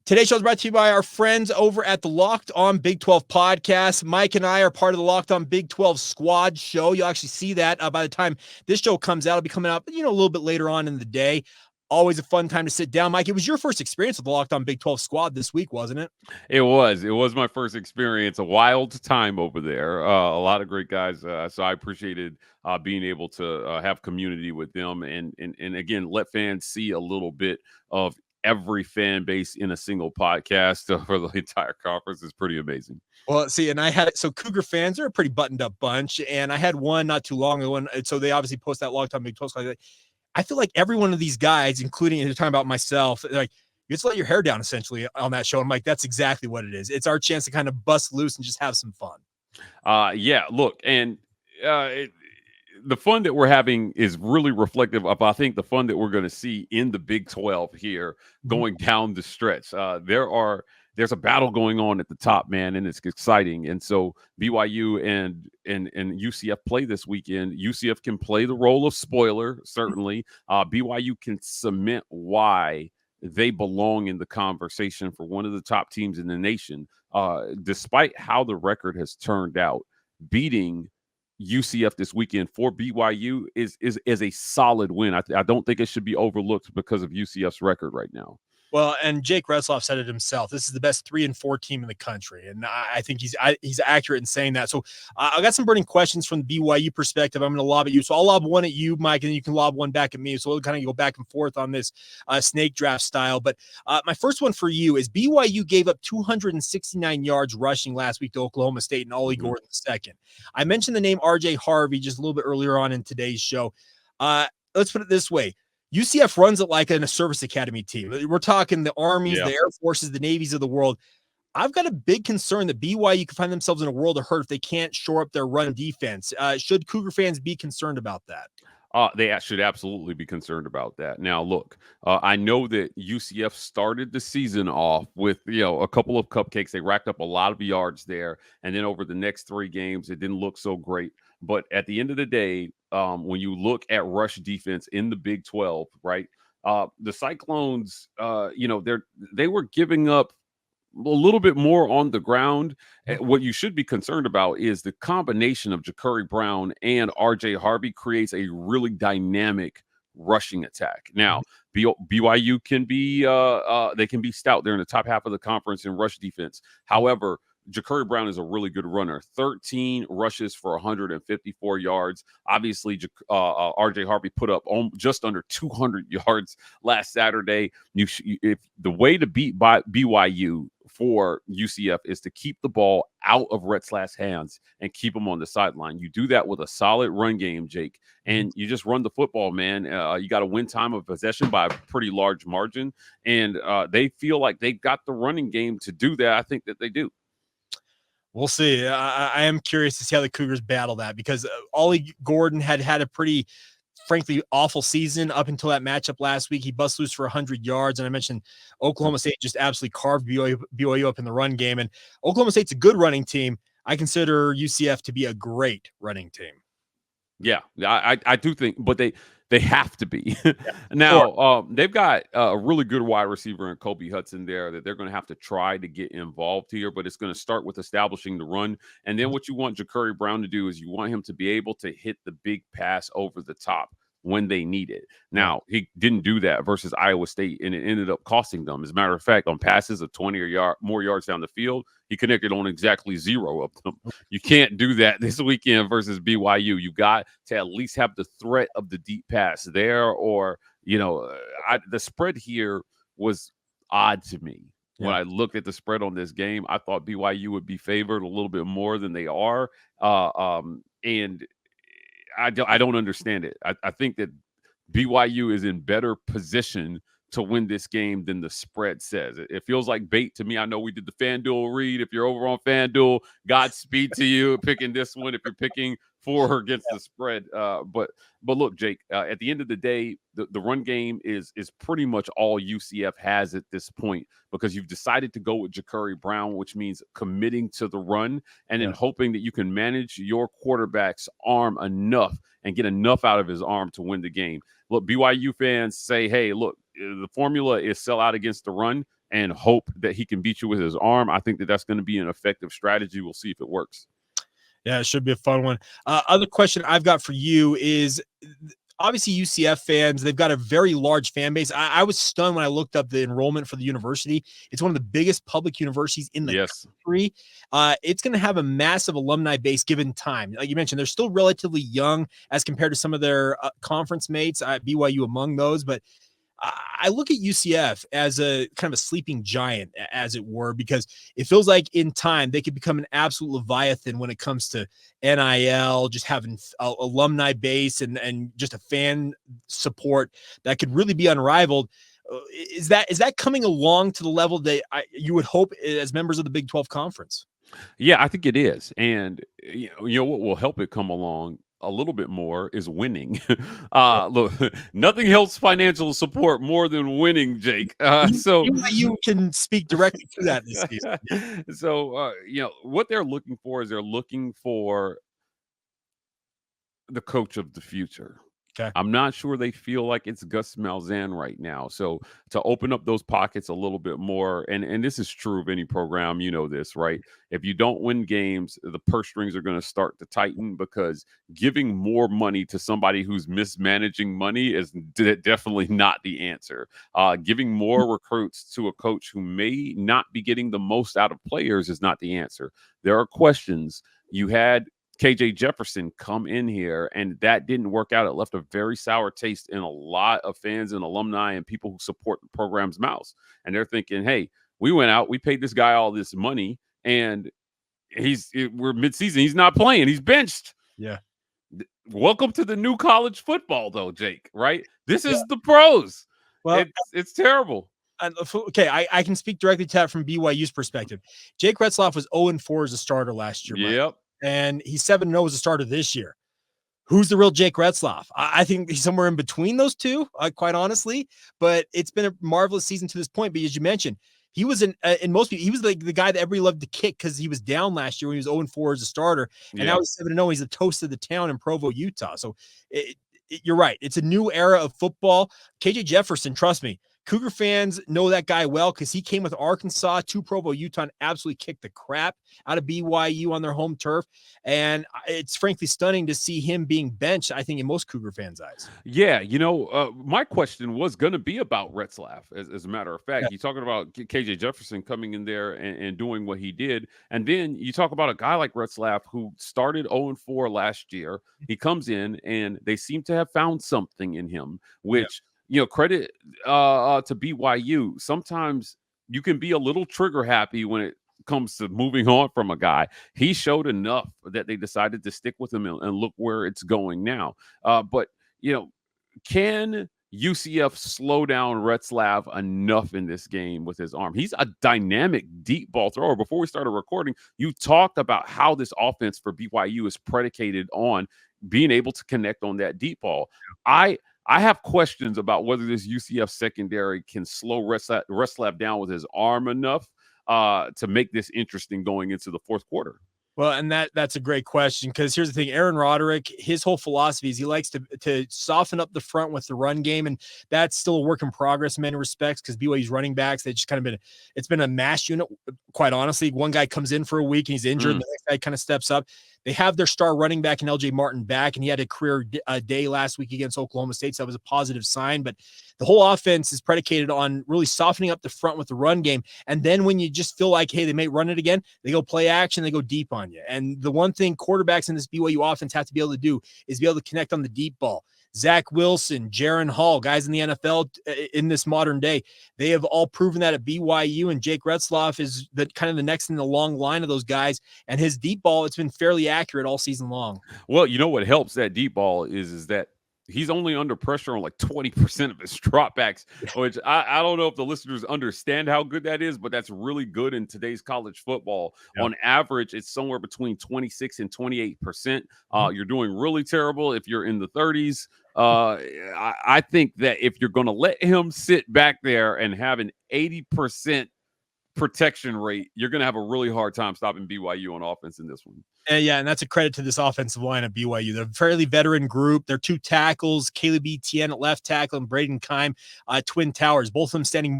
Today's show is brought to you by our friends over at the Locked On Big 12 podcast. Mike and I are part of the Locked On Big 12 squad show. You'll actually see that by the time this show comes out. It'll be coming out, a little bit later on in the day. Always a fun time to sit down. Mike, it was your first experience with the Locked On Big 12 squad this week, wasn't it? It was my first experience. A wild time over there. A lot of great guys. So I appreciated being able to have community with them and again, let fans see a little bit of every fan base in a single podcast for the entire conference. Is pretty amazing. Well, see, and Cougar fans are a pretty buttoned up bunch, and I had one not too long ago, and so they obviously post that Locked On Big 12 squad. I feel like every one of these guys, including, you're talking about myself, like, you just let your hair down essentially on that show. I'm like, that's exactly what it is. It's our chance to kind of bust loose and just have some fun. Yeah, look, and the fun that we're having is really reflective of, I think, the fun that we're going to see in the Big 12 here going down the stretch. There's a battle going on at the top, man, and it's exciting. And so BYU and UCF play this weekend. UCF can play the role of spoiler, certainly. BYU can cement why they belong in the conversation for one of the top teams in the nation. Despite how the record has turned out, beating UCF this weekend for BYU is a solid win. I don't think it should be overlooked because of UCF's record right now. Well, and Jake Retzlaff said it himself. This is the best 3-4 team in the country, and I think he's accurate in saying that. So I got some burning questions from the BYU perspective. I'm going to lob at you. So I'll lob one at you, Mike, and then you can lob one back at me. So we'll kind of go back and forth on this snake draft style. But my first one for you is BYU gave up 269 yards rushing last week to Oklahoma State and Ollie Gordon second. I mentioned the name RJ Harvey just a little bit earlier on in today's show. Let's put it this way. UCF runs it like in a service academy team. We're talking the Armies, the Air Forces, the Navies of the world. I've got a big concern that BYU can find themselves in a world of hurt if they can't shore up their run defense. Should Cougar fans be concerned about that? They should absolutely be concerned about that. Now, look, I know that UCF started the season off with, a couple of cupcakes. They racked up a lot of yards there. And then over the next 3 games, it didn't look so great. But at the end of the day, when you look at rush defense in the Big 12, right, the Cyclones, they were giving up a little bit more on the ground. What you should be concerned about is the combination of Jacurri Brown and RJ Harvey creates a really dynamic rushing attack. Now, BYU can be they can be stout. They're in the top half of the conference in rush defense. However, Jacurri Brown is a really good runner. 13 rushes for 154 yards. Obviously, RJ Harvey put up just under 200 yards last Saturday. If the way to beat BYU for UCF is to keep the ball out of Retzlaff's hands and keep him on the sideline. You do that with a solid run game, Jake, and you just run the football, man. You got to win time of possession by a pretty large margin, and they feel like they've got the running game to do that. I think that they do. We'll see. I am curious to see how the Cougars battle that, because Ollie Gordon had a pretty, frankly, awful season up until that matchup last week. He bust loose for 100 yards. And I mentioned Oklahoma State just absolutely carved BYU up in the run game. And Oklahoma State's a good running team. I consider UCF to be a great running team. Yeah, I do think, but they have to be. Now, they've got a really good wide receiver in Kobe Hudson there that they're going to have to try to get involved here, but it's going to start with establishing the run. And then what you want Jacurri Brown to do is you want him to be able to hit the big pass over the top when they need it. Now, he didn't do that versus Iowa State, and it ended up costing them. As a matter of fact, on passes of 20 or more yards down the field, he connected on exactly 0 of them. You can't do that this weekend versus BYU. You got to at least have the threat of the deep pass there, or, the spread here was odd to me. When I looked at the spread on this game, I thought BYU would be favored a little bit more than they are. And I don't understand it. I think that BYU is in better position to win this game than the spread says. It feels like bait to me. I know we did the FanDuel read. If you're over on FanDuel, Godspeed to you picking this one. If you're picking for or against the spread, but look, Jake. At the end of the day, the run game is pretty much all UCF has at this point, because you've decided to go with Jacurri Brown, which means committing to the run and then hoping that you can manage your quarterback's arm enough and get enough out of his arm to win the game. Look, BYU fans say, hey, look, the formula is sell out against the run. and hope that he can beat you with his arm. I think that that's going to be an effective strategy. We'll see if it works. Yeah, it should be a fun one. Other question I've got for you is, obviously UCF fans, they've got a very large fan base. I was stunned when I looked up the enrollment for the university. It's one of the biggest public universities in the country. It's going to have a massive alumni base given time. Like you mentioned, they're still relatively young as compared to some of their conference mates, BYU among those, but I look at UCF as a kind of a sleeping giant, as it were, because it feels like in time they could become an absolute leviathan when it comes to NIL, just having alumni base and just a fan support that could really be unrivaled. Is that coming along to the level that you would hope as members of the Big 12 Conference? Yeah, I think it is. And you know what will help it come along a little bit more is winning. Look, nothing helps financial support more than winning, Jake. So you can speak directly to that this season. So what they're looking for is they're looking for the coach of the future. Okay. I'm not sure they feel like it's Gus Malzahn right now. So to open up those pockets a little bit more, and this is true of any program, you know this, right? If you don't win games, the purse strings are going to start to tighten, because giving more money to somebody who's mismanaging money is definitely not the answer. Giving more recruits to a coach who may not be getting the most out of players is not the answer. There are questions. You had KJ Jefferson come in here, and that didn't work out. It left a very sour taste in a lot of fans and alumni and people who support the program's mouths. And they're thinking, hey, we went out, we paid this guy all this money, and we're midseason. He's not playing. He's benched. Yeah. Welcome to the new college football, though, Jake, right? This is the pros. Well, it's terrible. Okay, I can speak directly to that from BYU's perspective. Jake Retzlaff was 0-4 as a starter last year. Yep. And he's 7-0 as a starter this year. Who's the real Jake Retzlaff? I think he's somewhere in between those two, quite honestly. But it's been a marvelous season to this point. But as you mentioned, he was in most people, he was like the guy that everybody loved to kick because he was down last year when he was 0-4 as a starter. And now he's 7-0. He's the toast of the town in Provo, Utah. So you're right. It's a new era of football. KJ Jefferson, trust me, Cougar fans know that guy well because he came with Arkansas to Provo, Utah, and absolutely kicked the crap out of BYU on their home turf. And it's frankly stunning to see him being benched, I think, in most Cougar fans' eyes. Yeah, my question was going to be about Retzlaff, as a matter of fact. You're talking about KJ Jefferson coming in there and doing what he did. And then you talk about a guy like Retzlaff who started 0-4 last year. He comes in, and they seem to have found something in him, which – credit to BYU. Sometimes you can be a little trigger happy when it comes to moving on from a guy. He showed enough that they decided to stick with him and look where it's going now. But can UCF slow down Retzlaff enough in this game with his arm? He's a dynamic deep ball thrower. Before we started recording, you talked about how this offense for BYU is predicated on being able to connect on that deep ball. I have questions about whether this UCF secondary can slow Retzlaff down with his arm enough to make this interesting going into the fourth quarter. Well, and that's a great question, because here's the thing. Aaron Roderick, his whole philosophy is he likes to soften up the front with the run game, and that's still a work in progress in many respects, because BYU's running backs, they just kind of it's been a mash unit, quite honestly. One guy comes in for a week and he's injured, and the next guy kind of steps up. They have their star running back in LJ Martin back, and he had a career day last week against Oklahoma State, so that was a positive sign. But the whole offense is predicated on really softening up the front with the run game. And then when you just feel like, hey, they may run it again, they go play action, they go deep on you. And the one thing quarterbacks in this BYU offense have to be able to do is be able to connect on the deep ball. Zach Wilson, Jaron Hall, guys in the NFL in this modern day, they have all proven that at BYU, and Jake Retzlaff is the kind of the next in the long line of those guys. And his deep ball, it's been fairly accurate all season long. Well, what helps that deep ball is that he's only under pressure on like 20% of his dropbacks, which I don't know if the listeners understand how good that is, but that's really good in today's college football. Yeah. On average, it's somewhere between 26 and 28%. You're doing really terrible if you're in the 30s. I think that if you're going to let him sit back there and have an 80% protection rate, you're going to have a really hard time stopping BYU on offense in this one. And that's a credit to this offensive line at BYU. They're a fairly veteran group. They're 2 tackles, Caleb Etienne at left tackle and Braden Keim, twin towers, both of them standing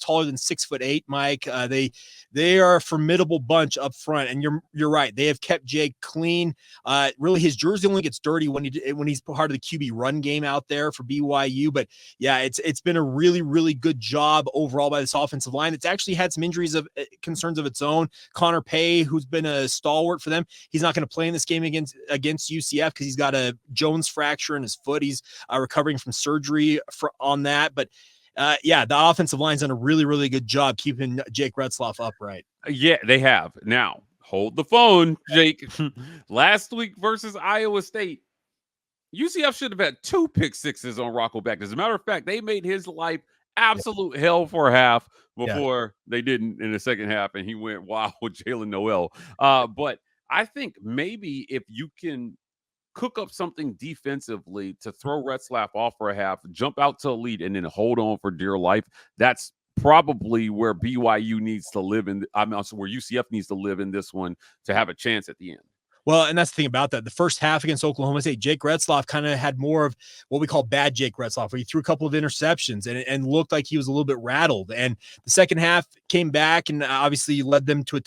taller than 6'8", Mike. They are a formidable bunch up front. And you're right. They have kept Jake clean. Really, his jersey only gets dirty when he's part of the QB run game out there for BYU. But yeah, it's been a really, really good job overall by this offensive line. It's actually had some injuries of concerns of its own. Connor Pay, who's been a stalwart for them, he's not going to play in this game against UCF because he's got a Jones fracture in his foot. He's recovering from surgery on that. But yeah, the offensive line's done a really, really good job keeping Jake Retzlaff upright. Yeah, they have. Now, hold the phone, Jake. Last week versus Iowa State, UCF should have had 2 pick sixes on Rocco Beck. As a matter of fact, they made his life absolute hell for a half before they didn't in the second half, and he went wild with Jalen Noel. But I think maybe if you can cook up something defensively to throw Retzlaff off for a half, jump out to a lead, and then hold on for dear life, that's probably where BYU needs to live in. I'm also where UCF needs to live in this one to have a chance at the end. Well, and that's the thing about that. The first half against Oklahoma State, Jake Retzlaff kind of had more of what we call bad Jake Retzlaff, where he threw a couple of interceptions and looked like he was a little bit rattled. And the second half came back and obviously led them to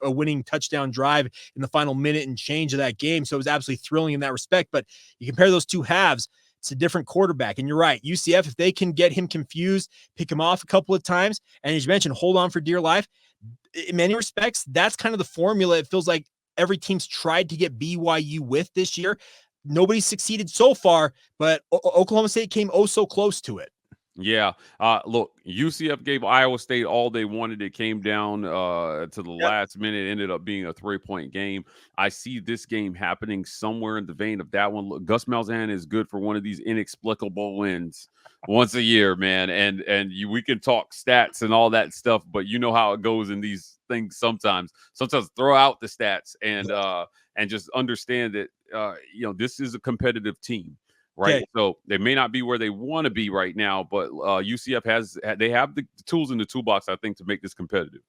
a winning touchdown drive in the final minute and change of that game. So it was absolutely thrilling in that respect. But you compare those 2 halves, it's a different quarterback. And you're right, UCF, if they can get him confused, pick him off a couple of times, and as you mentioned, hold on for dear life, in many respects, that's kind of the formula. It feels like every team's tried to get BYU with this year. Nobody's succeeded so far, but Oklahoma State came so close to it. Yeah. Look, UCF gave Iowa State all they wanted. It came down to the last minute. It ended up being a 3-point game. I see this game happening somewhere in the vein of that one. Look, Gus Malzahn is good for one of these inexplicable wins once a year, man. And we can talk stats and all that stuff, but you know how it goes in these things sometimes. Sometimes throw out the stats and just understand that this is a competitive team. Right. Okay. So they may not be where they want to be right now, but UCF have the tools in the toolbox, I think, to make this competitive.